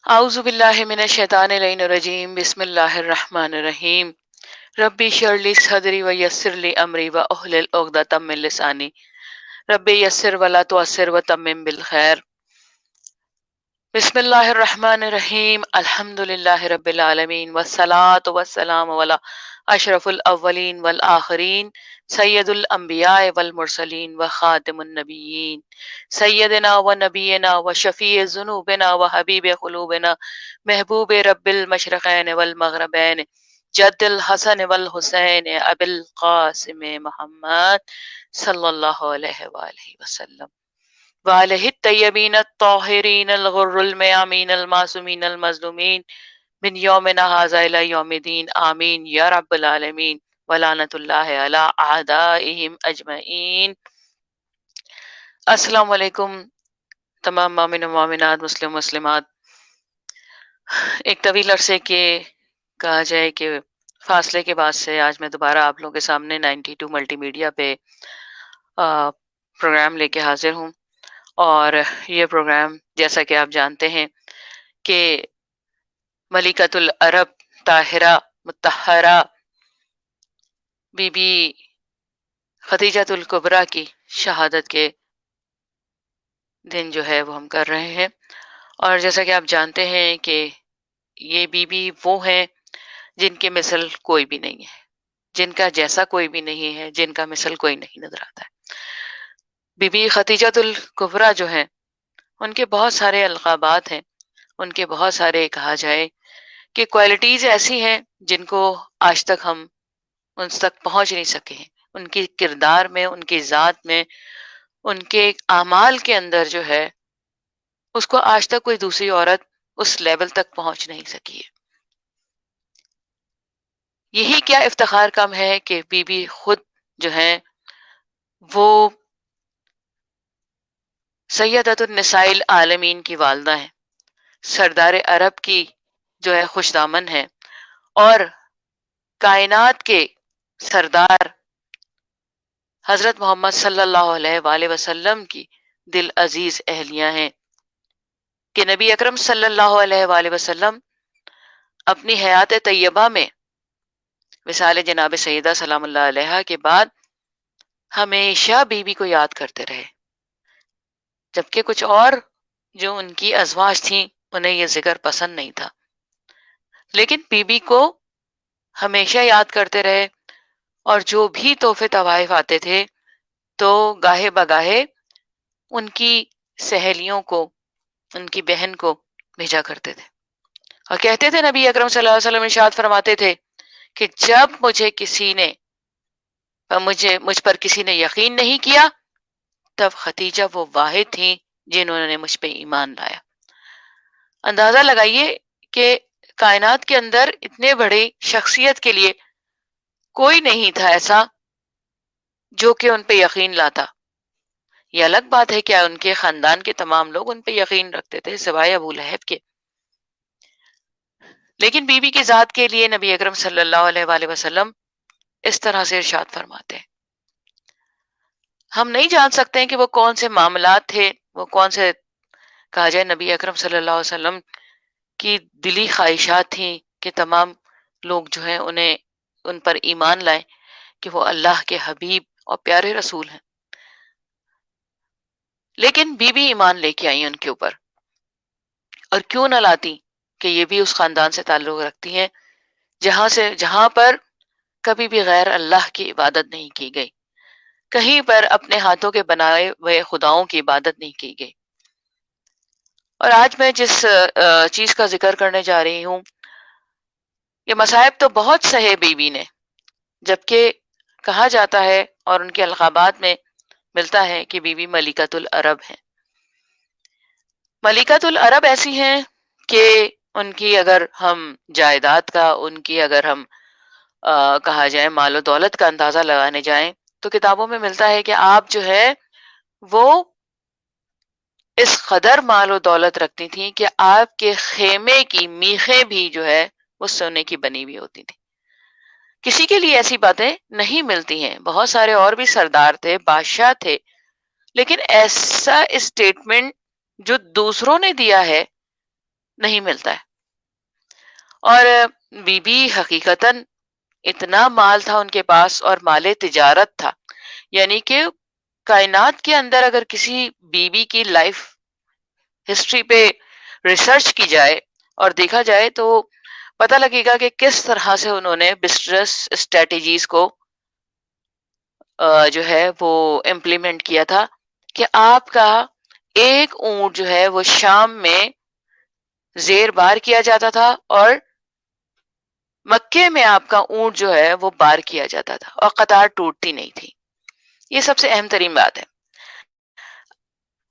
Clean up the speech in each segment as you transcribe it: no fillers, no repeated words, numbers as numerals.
اعوذ باللہ من الشیطان الرجیم بسم اللہ الرحمن الرحیم ربی اشرح لی صدری ویسر لی امری واحلل عقدۃ من لسانی ربی یسر ولا تعسر وتمم بالخیر بسم اللہ الرحمن الرحیم الحمد للہ رب العالمین والصلاة والسلام علی اشرف الاولین والآخرین سید الانبیاء والمرسلین وخاتم النبیین سیدنا و نبینا و شفیع ذنوبنا و حبیب قلوبنا محبوب رب المشرقین والمغربین جد الحسن والحسین ابی القاسم محمد صلی اللہ علیہ وآلہ وسلم وآلہ الطیبین الطاہرین الغر المیامین المعصومین المظلومین من یومنا ھذا الی یوم الدین آمین یا رب العالمین ولعنت اللہ علی اعدائہم اجمعین۔ السلام علیکم تمام مومن و مومنات، مسلم و مسلمات۔ ایک طویل عرصے کے کہا جائے کہ فاصلے کے بعد سے آج میں دوبارہ آپ لوگوں کے سامنے 92 ملٹی میڈیا پہ پروگرام لے کے حاضر ہوں، اور یہ پروگرام جیسا کہ آپ جانتے ہیں کہ ملکۃ العرب طاہرہ مطہرہ بی بی خدیجۃ الکبریٰ کی شہادت کے دن جو ہے وہ ہم کر رہے ہیں، اور جیسا کہ آپ جانتے ہیں کہ یہ بی بی وہ ہیں جن کے مثل کوئی بھی نہیں ہے، جن کا جیسا کوئی بھی نہیں ہے، جن کا مثل کوئی نہیں نظر آتا ہے۔ بی بی خدیجۃ الکبریٰ جو ہیں، ان کے بہت سارے القابات ہیں، ان کے بہت سارے کہا جائے کہ کوالٹیز ایسی ہیں جن کو آج تک ہم ان تک پہنچ نہیں سکے ہیں۔ ان کی کردار میں، ان کی ذات میں، ان کے اعمال کے اندر جو ہے اس کو آج تک کوئی دوسری عورت اس لیول تک پہنچ نہیں سکی ہے۔ یہی کیا افتخار کم ہے کہ بی بی خود جو ہیں وہ سیدۃ النساء العالمین کی والدہ ہیں، سردار عرب کی جو ہے خوش دامن ہے، اور کائنات کے سردار حضرت محمد صلی اللہ علیہ وآلہ وسلم کی دل عزیز اہلیہ ہیں کہ نبی اکرم صلی اللہ علیہ وآلہ وسلم اپنی حیات طیبہ میں وصال جناب سیدہ سلام اللہ علیہا کے بعد ہمیشہ بی بی کو یاد کرتے رہے، جبکہ کچھ اور جو ان کی ازواج تھیں انہیں یہ ذکر پسند نہیں تھا، لیکن بی بی کو ہمیشہ یاد کرتے رہے، اور جو بھی تحفے تحائف آتے تھے تو گاہے بگاہے ان کی سہیلیوں کو، ان کی بہن کو بھیجا کرتے تھے، اور کہتے تھے نبی اکرم صلی اللہ علیہ وسلم ارشاد فرماتے تھے کہ جب مجھ پر کسی نے یقین نہیں کیا، تب خدیجہ وہ واحد تھیں جنہوں نے مجھ پہ ایمان لایا۔ اندازہ لگائیے کہ کائنات کے اندر اتنے بڑے شخصیت کے لیے کوئی نہیں تھا ایسا جو کہ ان پہ یقین لاتا۔ یہ الگ بات ہے کہ ان کے خاندان کے تمام لوگ ان پہ یقین رکھتے تھے سوائے ابو لہب کے، لیکن بی بی کی ذات کے لیے نبی اکرم صلی اللہ علیہ وآلہ وسلم اس طرح سے ارشاد فرماتے ہیں۔ ہم نہیں جان سکتے ہیں کہ وہ کون سے معاملات تھے، وہ کون سے کہا جائے نبی اکرم صلی اللہ علیہ وسلم کی دلی خواہشات تھیں کہ تمام لوگ جو ہیں انہیں ان پر ایمان لائیں کہ وہ اللہ کے حبیب اور پیارے رسول ہیں، لیکن بی بی ایمان لے کے آئی ان کے اوپر، اور کیوں نہ لاتی کہ یہ بھی اس خاندان سے تعلق رکھتی ہیں جہاں پر کبھی بھی غیر اللہ کی عبادت نہیں کی گئی، کہیں پر اپنے ہاتھوں کے بنائے ہوئے خداؤں کی عبادت نہیں کی گئی۔ اور آج میں جس چیز کا ذکر کرنے جا رہی ہوں، یہ مصائب تو بہت سہے بی بی نے، جبکہ کہا جاتا ہے اور ان کے القابات میں ملتا ہے کہ بی بی ملکۃ العرب ہیں۔ ملکۃ العرب ایسی ہیں کہ ان کی اگر ہم جائیداد کا، ان کی اگر ہم کہا جائے مال و دولت کا اندازہ لگانے جائیں تو کتابوں میں ملتا ہے کہ آپ جو ہے وہ اس قدر مال و دولت رکھتی تھیں کہ آپ کے خیمے کی میخیں بھی جو ہے وہ سونے کی بنی ہوئی ہوتی تھی۔ کسی کے لیے ایسی باتیں نہیں ملتی ہیں، بہت سارے اور بھی سردار تھے، بادشاہ تھے، لیکن ایسا اسٹیٹمنٹ جو دوسروں نے دیا ہے نہیں ملتا ہے. اور بی بی حقیقتاً اتنا مال تھا ان کے پاس، اور مال تجارت تھا. یعنی کہ کائنات کے اندر اگر کسی بی بی کی لائف ہسٹری پہ ریسرچ کی جائے اور دیکھا جائے تو پتہ لگے گا کہ کس طرح سے انہوں نے بزنس اسٹریٹجیز کو جو ہے وہ امپلیمنٹ کیا تھا، کہ آپ کا ایک اونٹ جو ہے وہ شام میں زیر بار کیا جاتا تھا، اور مکے میں آپ کا اونٹ جو ہے وہ بار کیا جاتا تھا، اور قطار ٹوٹتی نہیں تھی. یہ سب سے اہم ترین بات ہے.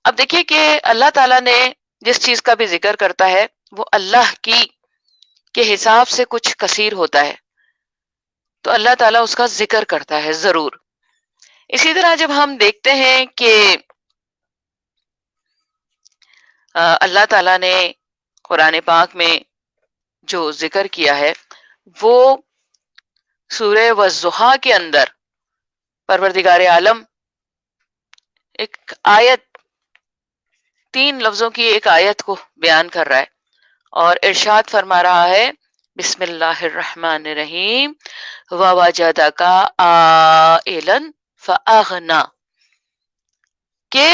اب دیکھیے کہ اللہ تعالیٰ نے جس چیز کا بھی ذکر کرتا ہے وہ اللہ کی کے حساب سے کچھ کثیر ہوتا ہے، تو اللہ تعالیٰ اس کا ذکر کرتا ہے ضرور. اسی طرح جب ہم دیکھتے ہیں کہ اللہ تعالیٰ نے قرآن پاک میں جو ذکر کیا ہے وہ سورہ والضحیٰ کے اندر پروردگار عالم ایک آیت، 3 لفظوں کی ایک آیت کو بیان کر رہا ہے، اور ارشاد فرما رہا ہے بسم اللہ الرحمن الرحیم وَوَجَدَكَ عَائِلًا فَأَغْنَى، کہ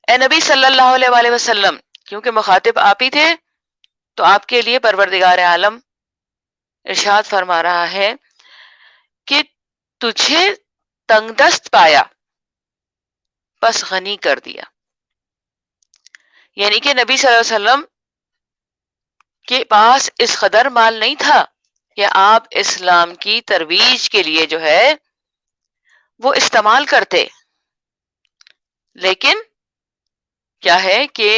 اے نبی صلی اللہ علیہ وآلہ وسلم، کیونکہ مخاطب آپ ہی تھے تو آپ کے لیے پروردگار عالم ارشاد فرما رہا ہے کہ تجھے تنگ دست پایا بس غنی کر دیا. یعنی کہ نبی صلی اللہ علیہ وسلم کے پاس اس قدر مال نہیں تھا کہ آپ اسلام کی ترویج کے لیے جو ہے وہ استعمال کرتے. لیکن کیا ہے کہ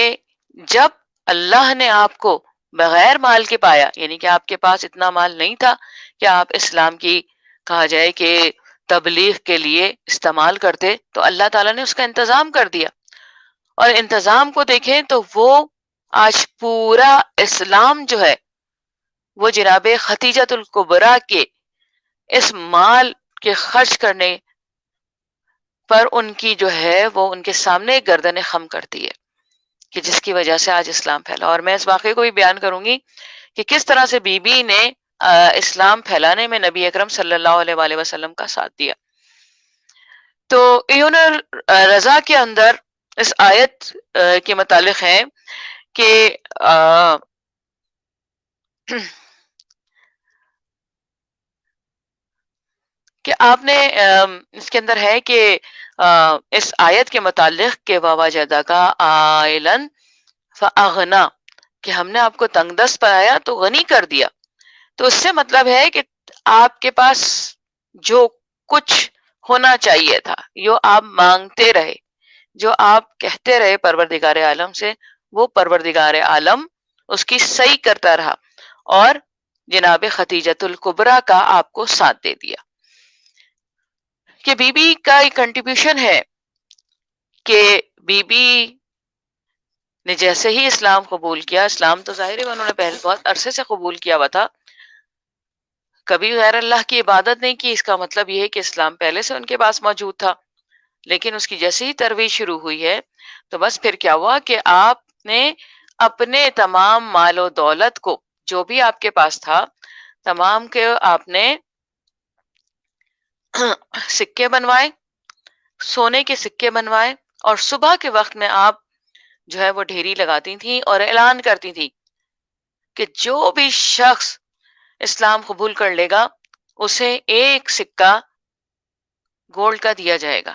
جب اللہ نے آپ کو بغیر مال کے پایا، یعنی کہ آپ کے پاس اتنا مال نہیں تھا کہ آپ اسلام کی کہا جائے کہ تبلیغ کے لیے استعمال کرتے، تو اللہ تعالیٰ نے اس کا انتظام کر دیا. اور انتظام کو دیکھیں تو وہ آج پورا اسلام جو ہے وہ جناب ختیجۃ الکبریٰ کے اس مال کے خرچ کرنے پر ان کی جو ہے وہ ان کے سامنے گردن خم کرتی ہے، کہ جس کی وجہ سے آج اسلام پھیلا. اور میں اس واقعے کو بھی بیان کروں گی کہ کس طرح سے بی بی نے اسلام پھیلانے میں نبی اکرم صلی اللہ علیہ وآلہ وسلم کا ساتھ دیا. تو ایون رضا کے اندر اس آیت کے متعلق ہے کہ کہ آپ نے اس کے اندر ہے کہ اس آیت کے متعلق کہ وَوَجَدَكَ عَائِلًا فَأَغْنَى، کہ ہم نے آپ کو تنگ دست پایا تو غنی کر دیا. تو اس سے مطلب ہے کہ آپ کے پاس جو کچھ ہونا چاہیے تھا، جو آپ مانگتے رہے، جو آپ کہتے رہے پروردگار عالم سے، وہ پروردگار عالم اس کی صحیح کرتا رہا اور جناب ختیجۃ الکبریٰ کا آپ کو ساتھ دے دیا. کہ بی بی کا ایک کنٹریبیوشن ہے کہ بی بی نے جیسے ہی اسلام قبول کیا، اسلام تو ظاہر ہے انہوں نے پہلے بہت عرصے سے قبول کیا ہوا تھا، کبھی غیر اللہ کی عبادت نہیں کی، اس کا مطلب یہ ہے کہ اسلام پہلے سے ان کے پاس موجود تھا. لیکن اس کی جیسے ہی ترویج شروع ہوئی ہے تو بس پھر کیا ہوا کہ آپ نے اپنے تمام مال و دولت کو، جو بھی آپ کے پاس تھا، تمام کے آپ نے سکے بنوائے، سونے کے سکے بنوائے، اور صبح کے وقت میں آپ جو ہے وہ ڈھیری لگاتی تھیں اور اعلان کرتی تھی کہ جو بھی شخص اسلام قبول کر لے گا اسے ایک سکہ گولڈ کا دیا جائے گا.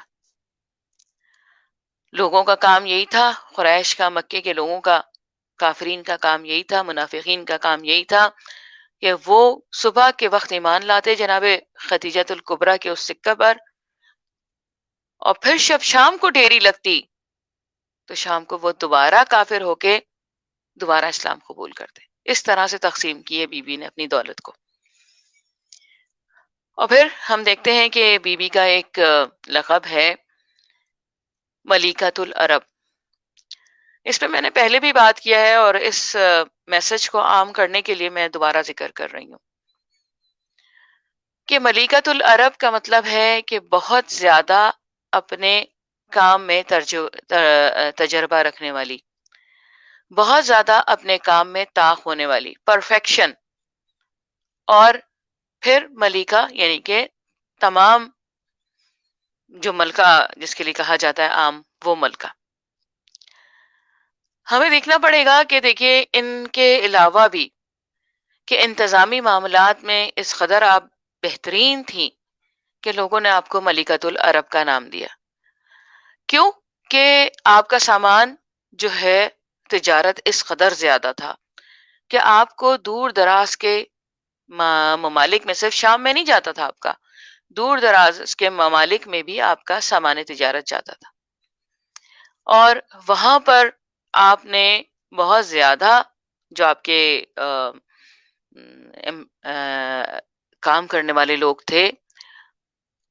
لوگوں کا کام یہی تھا، قریش کا، مکے کے لوگوں کا، کافرین کا کام یہی تھا، منافقین کا کام یہی تھا کہ وہ صبح کے وقت ایمان لاتے جناب ختیجۃ الکبریٰ کے اس سکہ پر، اور پھر جب شام کو ڈھیری لگتی تو شام کو وہ دوبارہ کافر ہو کے دوبارہ اسلام قبول کرتے. اس طرح سے تقسیم کی ہے بی بی نے اپنی دولت کو. اور پھر ہم دیکھتے ہیں کہ بی بی کا ایک لقب ہے ملیکۃ العرب. اس پہ میں نے پہلے بھی بات کیا ہے اور اس میسج کو عام کرنے کے لیے میں دوبارہ ذکر کر رہی ہوں کہ ملیکۃ العرب کا مطلب ہے کہ بہت زیادہ اپنے کام میں تجربہ رکھنے والی، بہت زیادہ اپنے کام میں طاق ہونے والی، پرفیکشن، اور پھر ملکہ یعنی کہ تمام جو ملکہ جس کے لیے کہا جاتا ہے عام، وہ ملکہ. ہمیں دیکھنا پڑے گا کہ دیکھیے ان کے علاوہ بھی کہ انتظامی معاملات میں اس قدر آپ بہترین تھیں کہ لوگوں نے آپ کو ملکۃ العرب کا نام دیا. کیوں؟ کہ آپ کا سامان جو ہے تجارت اس قدر زیادہ تھا کہ آپ کو دور دراز کے ممالک میں، صرف شام میں نہیں جاتا تھا آپ کا، دور دراز کے ممالک میں بھی آپ کا سامان تجارت جاتا تھا. اور وہاں پر آپ نے بہت زیادہ جو آپ کے کام کرنے والے لوگ تھے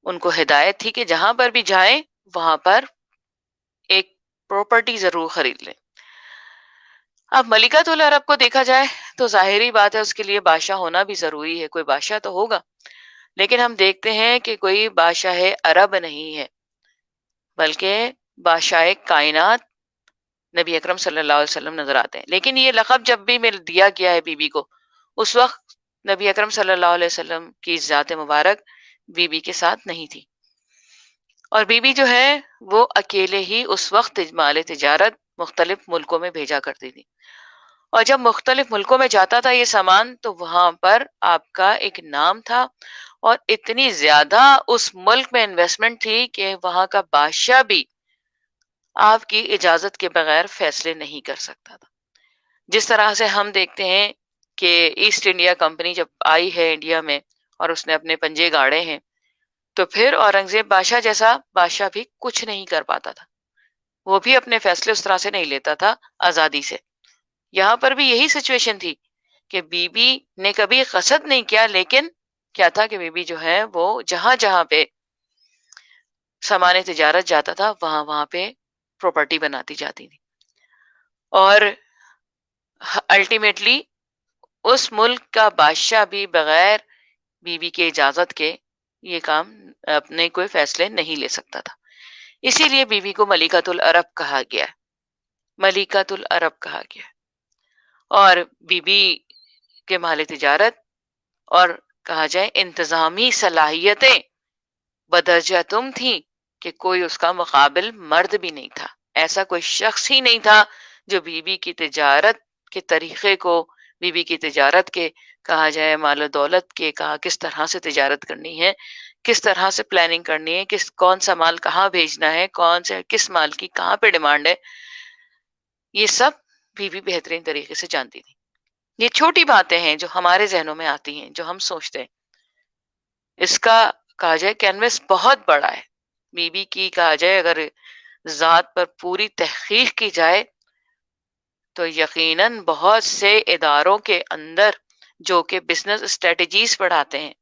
ان کو ہدایت تھی کہ جہاں پر بھی جائیں وہاں پر ایک پراپرٹی ضرور خرید لیں. اب ملکۃ العرب کو دیکھا جائے تو ظاہری بات ہے اس کے لیے بادشاہ ہونا بھی ضروری ہے، کوئی بادشاہ تو ہوگا، لیکن ہم دیکھتے ہیں کہ کوئی بادشاہ عرب نہیں ہے بلکہ بادشاہ کائنات نبی اکرم صلی اللہ علیہ وسلم نظر آتے ہیں. لیکن یہ لقب جب بھی دیا گیا ہے بی بی کو، اس وقت نبی اکرم صلی اللہ علیہ وسلم کی ذات مبارک بی بی کے ساتھ نہیں تھی، اور بی بی جو ہے وہ اکیلے ہی اس وقت مال تجارت مختلف ملکوں میں بھیجا کرتی تھی. اور جب مختلف ملکوں میں جاتا تھا یہ سامان تو وہاں پر آپ کا ایک نام تھا، اور اتنی زیادہ اس ملک میں انویسٹمنٹ تھی کہ وہاں کا بادشاہ بھی آپ کی اجازت کے بغیر فیصلے نہیں کر سکتا تھا. جس طرح سے ہم دیکھتے ہیں کہ ایسٹ انڈیا کمپنی جب آئی ہے انڈیا میں اور اس نے اپنے پنجے گاڑے ہیں، تو پھر اورنگزیب بادشاہ جیسا بادشاہ بھی کچھ نہیں کر پاتا تھا، وہ بھی اپنے فیصلے اس طرح سے نہیں لیتا تھا آزادی سے. یہاں پر بھی یہی سچویشن تھی کہ بی بی نے کبھی قصد نہیں کیا، لیکن کیا تھا کہ بی بی جو ہے وہ جہاں جہاں پہ سامان تجارت جاتا تھا وہاں وہاں پہ پراپرٹی بناتی جاتی تھی، اور الٹیمیٹلی اس ملک کا بادشاہ بھی بغیر بی بی کے اجازت کے یہ کام اپنے کوئی فیصلے نہیں لے سکتا تھا. اسی لیے بی بی کو ملکۃ العرب کہا گیا، ملکۃ العرب کہا گیا. اور بی بی کے مال تجارت اور کہا جائے انتظامی صلاحیتیں بدرجہ تم تھیں کہ کوئی اس کا مقابل مرد بھی نہیں تھا. ایسا کوئی شخص ہی نہیں تھا جو بی بی کی تجارت کے طریقے کو، بی بی کی تجارت کے کہا جائے مال و دولت کے کس طرح سے تجارت کرنی ہے، کس طرح سے پلاننگ کرنی ہے، کون سا مال کہاں بھیجنا ہے، کون سے کس مال کی کہاں پہ ڈیمانڈ ہے، یہ سب بی بی بہترین طریقے سے جانتی تھی. یہ چھوٹی باتیں ہیں جو ہمارے ذہنوں میں آتی ہیں، جو ہم سوچتے ہیں. اس کا کہا جائے کینوس بہت بڑا ہے. بی بی کی کہا جائے اگر ذات پر پوری تحقیق کی جائے تو یقیناً بہت سے اداروں کے اندر جو کہ بزنس اسٹریٹجیز پڑھاتے ہیں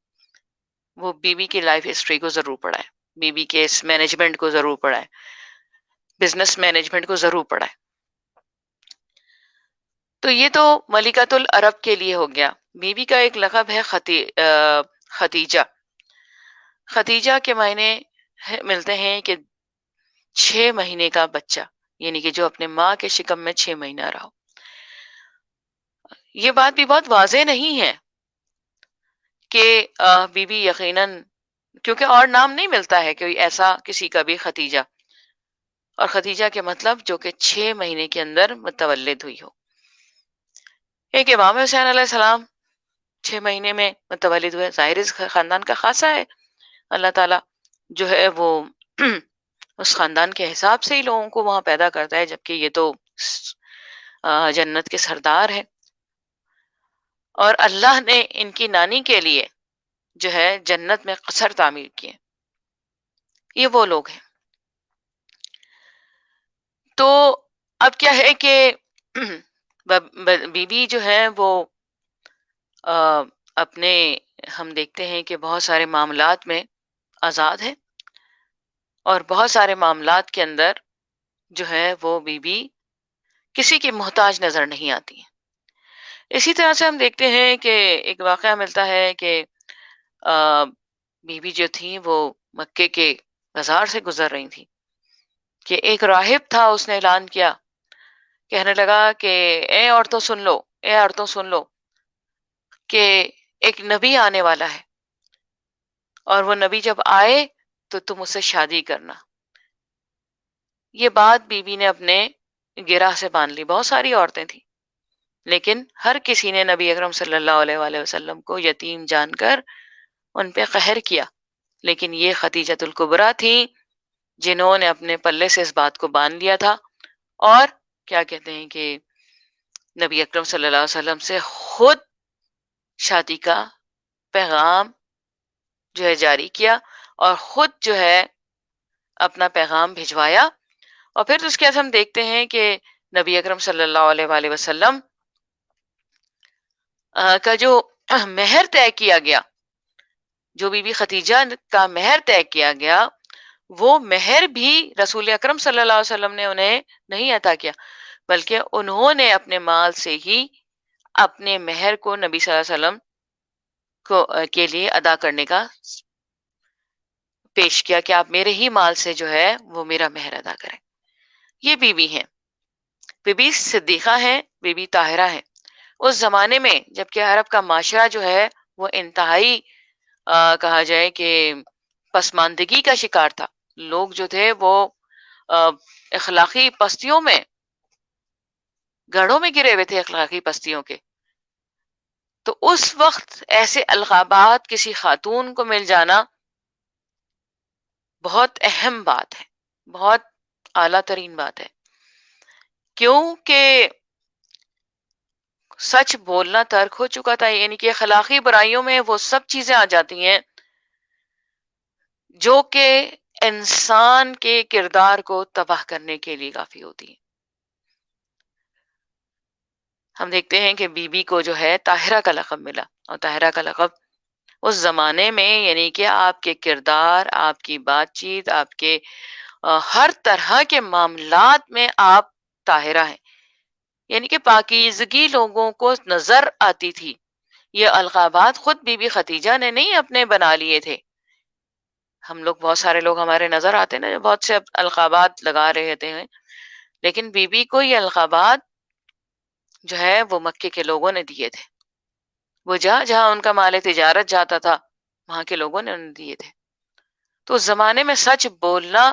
وہ بی بی کی لائف ہسٹری کو ضرور پڑھائے، بی بی کے اس مینجمنٹ کو ضرور پڑھائے، بزنس مینجمنٹ کو ضرور پڑھائے. تو یہ تو ملکۃ العرب کے لیے ہو گیا. بی بی کا ایک لقب ہے ختیجہ. ختیجہ کے معنی ملتے ہیں کہ 6 مہینے کا بچہ، یعنی کہ جو اپنے ماں کے شکم میں 6 مہینہ رہا. یہ بات بھی بہت واضح نہیں ہے کہ بی بی یقیناً، کیونکہ اور نام نہیں ملتا ہے کوئی ایسا کسی کا بھی ختیجہ، اور ختیجہ کے مطلب جو کہ 6 مہینے کے اندر متولد ہوئی ہو. ایک امام حسین علیہ السلام 6 مہینے میں متولد ہوئے، ظاہر اس خاندان کا خاصہ ہے. اللہ تعالیٰ جو ہے وہ اس خاندان کے حساب سے ہی لوگوں کو وہاں پیدا کرتا ہے، جبکہ یہ تو جنت کے سردار ہیں. اور اللہ نے ان کی نانی کے لیے جو ہے جنت میں قصر تعمیر کیے. یہ وہ لوگ ہیں. تو اب کیا ہے کہ بی بی جو ہے وہ اپنے، ہم دیکھتے ہیں کہ بہت سارے معاملات میں آزاد ہے، اور بہت سارے معاملات کے اندر جو ہے وہ بی بی کسی کی محتاج نظر نہیں آتی ہے. اسی طرح سے ہم دیکھتے ہیں کہ ایک واقعہ ملتا ہے کہ بی بی جو تھی وہ مکے کے بازار سے گزر رہی تھی، کہ ایک راہب تھا، اس نے اعلان کیا، کہنے لگا کہ اے عورتوں سن لو، اے عورتوں سن لو کہ ایک نبی آنے والا ہے، اور وہ نبی جب آئے تو تم اس سے شادی کرنا۔ یہ بات بی بی نے اپنے گرہ سے باندھ لی۔ بہت ساری عورتیں تھیں، لیکن ہر کسی نے نبی اکرم صلی اللہ علیہ وآلہ وسلم کو یتیم جان کر ان پہ قہر کیا، لیکن یہ خدیجۃ الکبریٰ تھیں جنہوں نے اپنے پلے سے اس بات کو باندھ لیا تھا، اور کیا کہتے ہیں کہ نبی اکرم صلی اللہ علیہ وسلم سے خود شادی کا پیغام جو ہے جاری کیا، اور خود جو ہے اپنا پیغام بھجوایا۔ اور پھر اس کے بعد ہم دیکھتے ہیں کہ نبی اکرم صلی اللہ علیہ وآلہ وسلم کا جو مہر طے کیا گیا، جو بی بی خدیجہ کا مہر طے کیا گیا، وہ مہر بھی رسول اکرم صلی اللہ علیہ وسلم نے انہیں نہیں عطا کیا، بلکہ انہوں نے اپنے مال سے ہی اپنے مہر کو نبی صلی اللہ علیہ وسلم کو کے لیے ادا کرنے کا پیش کیا کہ آپ میرے ہی مال سے جو ہے وہ میرا مہر ادا کریں۔ یہ بی بی ہیں، بی بی صدیقہ ہیں، بی بی طاہرہ ہیں۔ اس زمانے میں جبکہ عرب کا معاشرہ جو ہے وہ انتہائی کہا جائے کہ پسماندگی کا شکار تھا، لوگ جو تھے وہ اخلاقی پستیوں میں، گڑھوں میں گرے ہوئے تھے اخلاقی پستیوں کے۔ تو اس وقت ایسے القابات کسی خاتون کو مل جانا بہت اہم بات ہے، بہت اعلیٰ ترین بات ہے، کیونکہ سچ بولنا ترک ہو چکا تھا، یعنی کہ اخلاقی برائیوں میں وہ سب چیزیں آ جاتی ہیں جو کہ انسان کے کردار کو تباہ کرنے کے لیے کافی ہوتی ہیں۔ ہم دیکھتے ہیں کہ بی بی کو جو ہے طاہرہ کا لقب ملا، اور طاہرہ کا لقب اس زمانے میں یعنی کہ آپ کے کردار، آپ کی بات چیت، آپ کے ہر طرح کے معاملات میں آپ طاہرہ ہیں، یعنی کہ پاکیزگی لوگوں کو نظر آتی تھی۔ یہ القابات خود بی بی خدیجہ نے نہیں اپنے بنا لیے تھے۔ ہم لوگ بہت سارے لوگ ہمارے نظر آتے ہیں نا جو بہت سے القابات لگا رہے تھے، لیکن بی بی کو یہ القابات جو ہے وہ مکے کے لوگوں نے دیے تھے۔ وہ جہاں جہاں ان کا مال تجارت جاتا تھا وہاں کے لوگوں نے انہیں دیے تھے۔ تو اس زمانے میں سچ بولنا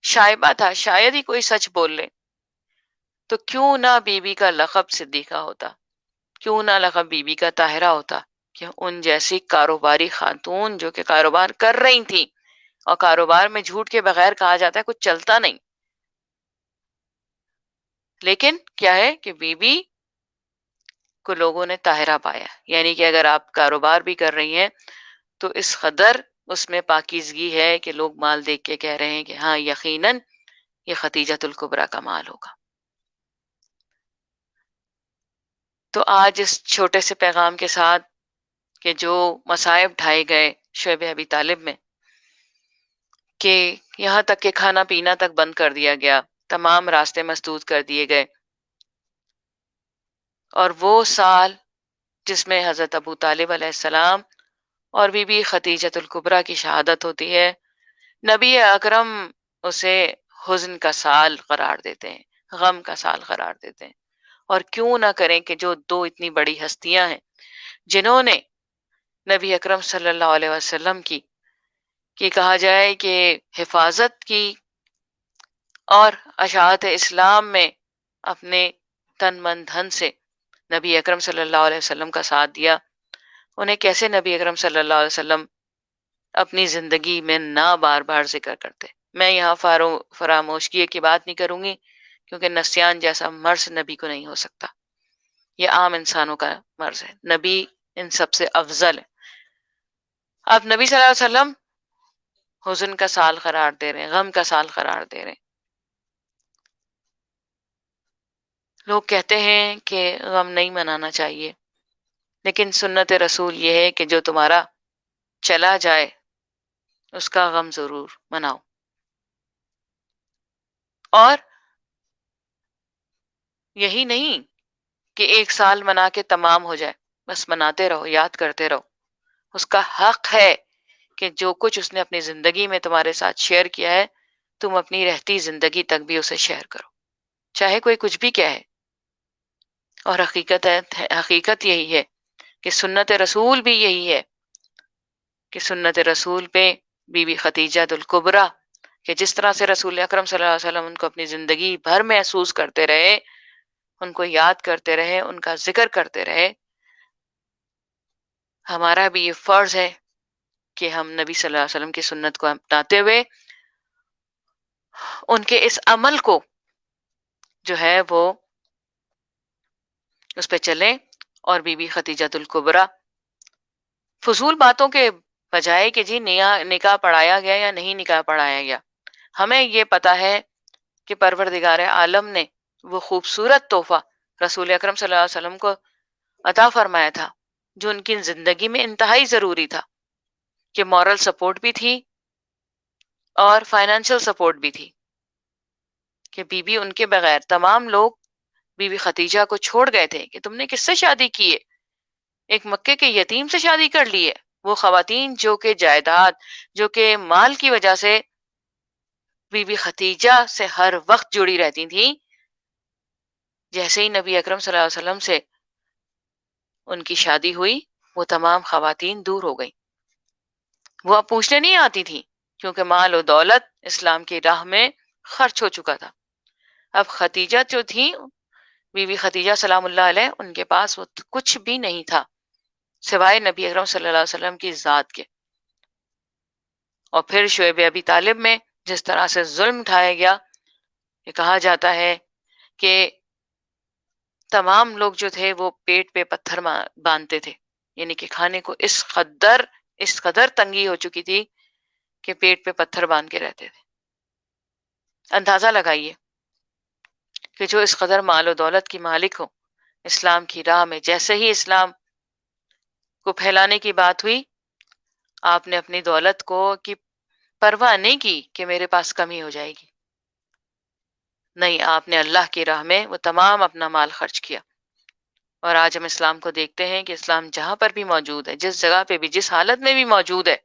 شائبہ تھا، شاید ہی کوئی سچ بول لے۔ تو کیوں نہ بی بی کا لقب صدیقہ ہوتا، کیوں نہ لقب بی بی کا طاہرہ ہوتا، کہ ان جیسی کاروباری خاتون جو کہ کاروبار کر رہی تھیں، اور کاروبار میں جھوٹ کے بغیر کہا جاتا ہے کچھ چلتا نہیں، لیکن کیا ہے کہ بی بی کو لوگوں نے طاہرہ پایا، یعنی کہ اگر آپ کاروبار بھی کر رہی ہیں تو اس قدر اس میں پاکیزگی ہے کہ لوگ مال دیکھ کے کہہ رہے ہیں کہ ہاں یقیناً یہ خدیجۃ الکبریٰ کا مال ہوگا۔ تو آج اس چھوٹے سے پیغام کے ساتھ کہ جو مصائب ڈھائے گئے شعیب ابی طالب میں، کہ یہاں تک کہ کھانا پینا تک بند کر دیا گیا، تمام راستے مسدود کر دیے گئے، اور وہ سال جس میں حضرت ابو طالب علیہ السلام اور بی بی خدیجۃ الکبریٰ کی شہادت ہوتی ہے، نبی اکرم اسے حزن کا سال قرار دیتے ہیں، غم کا سال قرار دیتے ہیں۔ اور کیوں نہ کریں کہ جو دو اتنی بڑی ہستیاں ہیں جنہوں نے نبی اکرم صلی اللہ علیہ وسلم کی کہا جائے کہ حفاظت کی، اور اشاعت اسلام میں اپنے تن من دھن سے نبی اکرم صلی اللہ علیہ وسلم کا ساتھ دیا، انہیں کیسے نبی اکرم صلی اللہ علیہ وسلم اپنی زندگی میں نہ بار بار ذکر کرتے۔ میں یہاں فراموشگی کی بات نہیں کروں گی، کیونکہ نسیان جیسا مرض نبی کو نہیں ہو سکتا، یہ عام انسانوں کا مرض ہے، نبی ان سب سے افضل ہے۔ اب نبی صلی اللہ علیہ وسلم حزن کا سال قرار دے رہے ہیں، غم کا سال قرار دے رہے ہیں۔ لوگ کہتے ہیں کہ غم نہیں منانا چاہیے، لیکن سنت رسول یہ ہے کہ جو تمہارا چلا جائے اس کا غم ضرور مناؤ، اور یہی نہیں کہ ایک سال منا کے تمام ہو جائے، بس مناتے رہو، یاد کرتے رہو۔ اس کا حق ہے کہ جو کچھ اس نے اپنی زندگی میں تمہارے ساتھ شیئر کیا ہے تم اپنی رہتی زندگی تک بھی اسے شیئر کرو، چاہے کوئی کچھ بھی کہے۔ اور حقیقت یہی ہے کہ سنت رسول بھی یہی ہے کہ سنت رسول پہ بی بی خدیجہ الکبریٰ کہ جس طرح سے رسول اکرم صلی اللہ علیہ وسلم ان کو اپنی زندگی بھر محسوس کرتے رہے، ان کو یاد کرتے رہے، ان کا ذکر کرتے رہے، ہمارا بھی یہ فرض ہے کہ ہم نبی صلی اللہ علیہ وسلم کی سنت کو اپناتے ہوئے ان کے اس عمل کو جو ہے وہ اس پہ چلیں، اور بی بی خدیجہ الکبریٰ فضول باتوں کے بجائے کہ جی نکاح پڑھایا گیا یا نہیں نکاح پڑھایا گیا، ہمیں یہ پتا ہے کہ پروردگار عالم نے وہ خوبصورت تحفہ رسول اکرم صلی اللہ علیہ وسلم کو عطا فرمایا تھا جو ان کی زندگی میں انتہائی ضروری تھا، کہ مورل سپورٹ بھی تھی اور فائنینشل سپورٹ بھی تھی، کہ بی بی ان کے بغیر تمام لوگ بی بی خدیجہ کو چھوڑ گئے تھے کہ تم نے کس سے شادی کی ہے، ایک مکے کے یتیم سے شادی کر لی ہے۔ وہ خواتین جو کہ جائیداد، جو کہ مال کی وجہ سے بی بی خدیجہ سے ہر وقت جڑی رہتی تھیں، جیسے ہی نبی اکرم صلی اللہ علیہ وسلم سے ان کی شادی ہوئی وہ تمام خواتین دور ہو گئیں، وہ اب پوچھنے نہیں آتی تھیں کیونکہ مال و دولت اسلام کی راہ میں خرچ ہو چکا تھا۔ اب خدیجہ جو تھیں، بی بی خدیجہ سلام اللہ علیہ، ان کے پاس وہ کچھ بھی نہیں تھا سوائے نبی اکرم صلی اللہ علیہ وسلم کی ذات کے۔ اور پھر شعیب ابی طالب میں جس طرح سے ظلم اٹھایا گیا، یہ کہا جاتا ہے کہ تمام لوگ جو تھے وہ پیٹ پہ پتھر باندھتے تھے، یعنی کہ کھانے کو اس قدر تنگی ہو چکی تھی کہ پیٹ پہ پتھر باندھ کے رہتے تھے۔ اندازہ لگائیے کہ جو اس قدر مال و دولت کی مالک ہو، اسلام کی راہ میں جیسے ہی اسلام کو پھیلانے کی بات ہوئی، آپ نے اپنی دولت کو کی پرواہ نہیں کی کہ میرے پاس کمی ہو جائے گی، نہیں، آپ نے اللہ کی راہ میں وہ تمام اپنا مال خرچ کیا۔ اور آج ہم اسلام کو دیکھتے ہیں کہ اسلام جہاں پر بھی موجود ہے، جس جگہ پہ بھی، جس حالت میں بھی موجود ہے،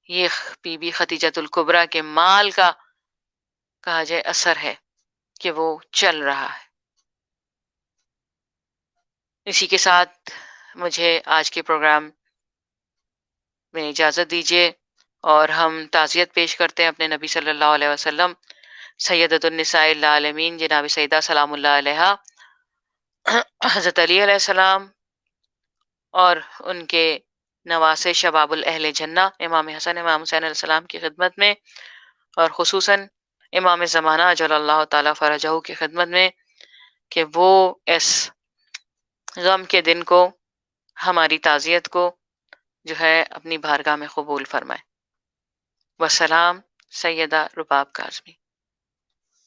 یہ بی بی خدیجہ الکبریٰ کے مال کا کہا جائے اثر ہے کہ وہ چل رہا ہے۔ اسی کے ساتھ مجھے آج کے پروگرام میں اجازت دیجیے، اور ہم تعزیت پیش کرتے ہیں اپنے نبی صلی اللہ علیہ وسلم، سیدۃ النساء العالمین جناب سیدہ سلام اللہ علیہا، حضرت علی علیہ السلام، اور ان کے نواسے شباب الاہل جنہ امام حسن امام حسین علیہ السلام کی خدمت میں، اور خصوصاً امام زمانہ اجل اللہ تعالیٰ فرجہ کی خدمت میں، کہ وہ اس غم کے دن کو، ہماری تعزیت کو جو ہے اپنی بارگاہ میں قبول فرمائے۔ وسلام، سیدہ رباب کاظمی۔